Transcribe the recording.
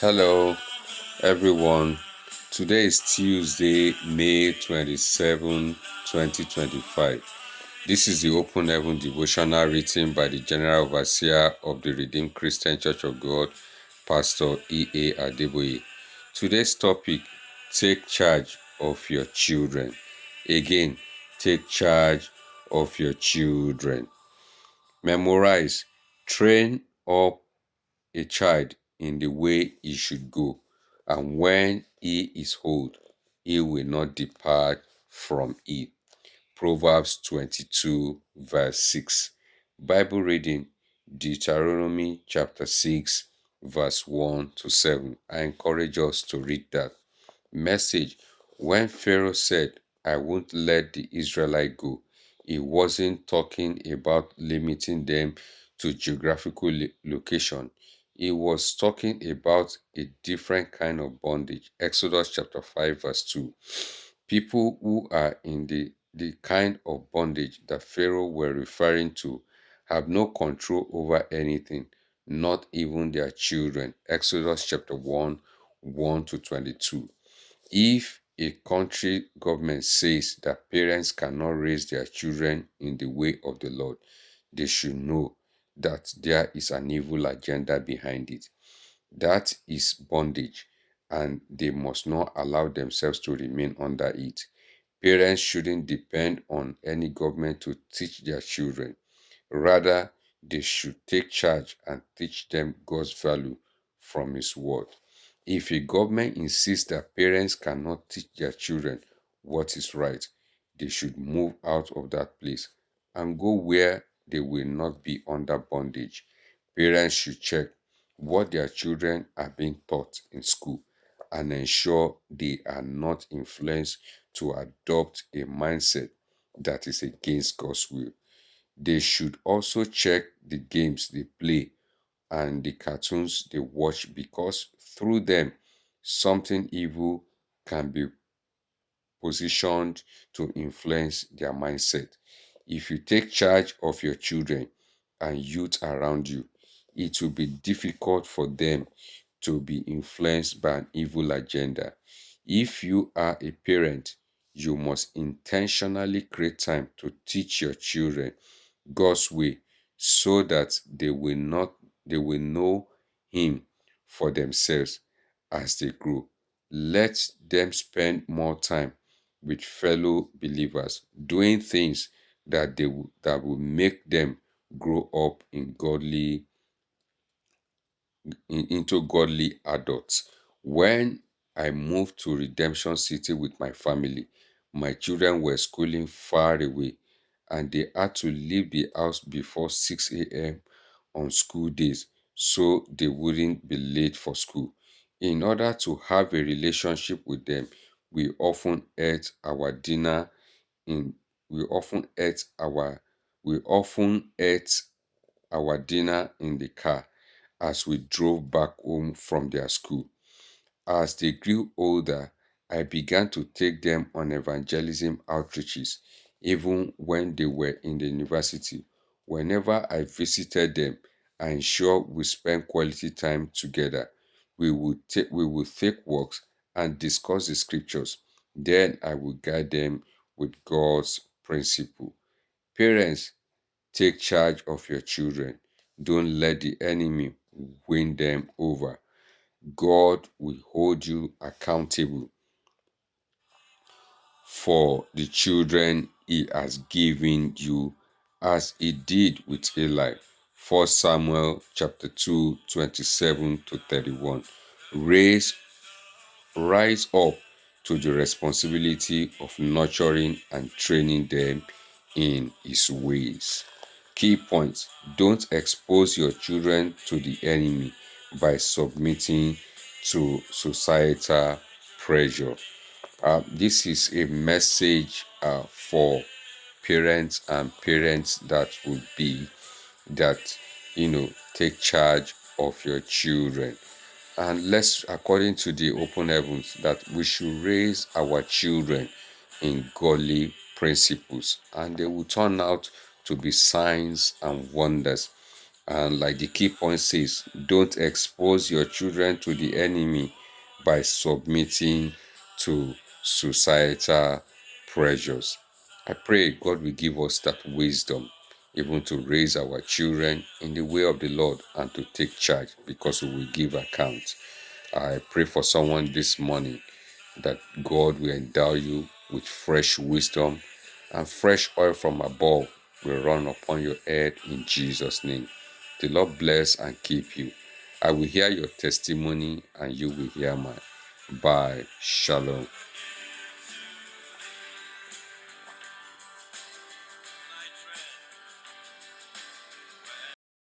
Hello, everyone. Today is Tuesday, May 27, 2025. This is the Open Heaven devotional written by the General Overseer of the Redeemed Christian Church of God, Pastor E.A. Adeboye. Today's topic: take charge of your children. Again, take charge of your children. Memorize, train up a child in the way he should go, and when he is old, he will not depart from it. Proverbs 22, verse 6. Bible reading: Deuteronomy chapter 6, verse 1 to 7. I encourage us to read that. Message: when Pharaoh said, I won't let the Israelite go, he wasn't talking about limiting them to geographical location. He was talking about a different kind of bondage. Exodus chapter 5, verse 2. People who are in the kind of bondage that Pharaoh were referring to have no control over anything, not even their children. Exodus chapter 1, 1 to 22. If a country government says that parents cannot raise their children in the way of the Lord, they should know that there is an evil agenda behind it. That is bondage, and they must not allow themselves to remain under it. Parents shouldn't depend on any government to teach their children. Rather, they should take charge and teach them God's value from His Word. If a government insists that parents cannot teach their children what is right, they should move out of that place and go where they will not be under bondage. Parents should check what their children are being taught in school and ensure they are not influenced to adopt a mindset that is against God's will. They should also check the games they play and the cartoons they watch, because through them something evil can be positioned to influence their mindset. If you take charge of your children and youth around you, it will be difficult for them to be influenced by an evil agenda. If you are a parent, you must intentionally create time to teach your children God's way, so that they will know Him for themselves as they grow. Let them spend more time with fellow believers, doing things that will make them grow up into godly adults. When I moved to Redemption City with my family, my children were schooling far away, and they had to leave the house before 6 a.m. on school days so they wouldn't be late for school. In order to have a relationship with them, we often ate our dinner in we often ate our dinner in the car as we drove back home from their school. As they grew older, I began to take them on evangelism outreaches, even when they were in the university. Whenever I visited them, I ensured we spent quality time together. We would take walks and discuss the scriptures. Then I would guide them with God's principle. Parents, take charge of your children. Don't let the enemy win them over. God will hold you accountable for the children He has given you, as He did with Eli. 1 Samuel chapter 2, 27 to 31. Rise up to the responsibility of nurturing and training them in His ways. Key points: don't expose your children to the enemy by submitting to societal pressure. This is a message for parents and parents that would be that take charge of your children. And let's, according to the open heavens, that we should raise our children in godly principles, and they will turn out to be signs and wonders And like the key point says, don't expose your children to the enemy by submitting to societal pressures. I pray God will give us that wisdom, even to raise our children in the way of the Lord and to take charge, because we will give account. I pray for someone this morning that God will endow you with fresh wisdom and fresh oil from above will run upon your head in Jesus' name. The Lord bless and keep you. I will hear your testimony and you will hear mine. Bye. Shalom.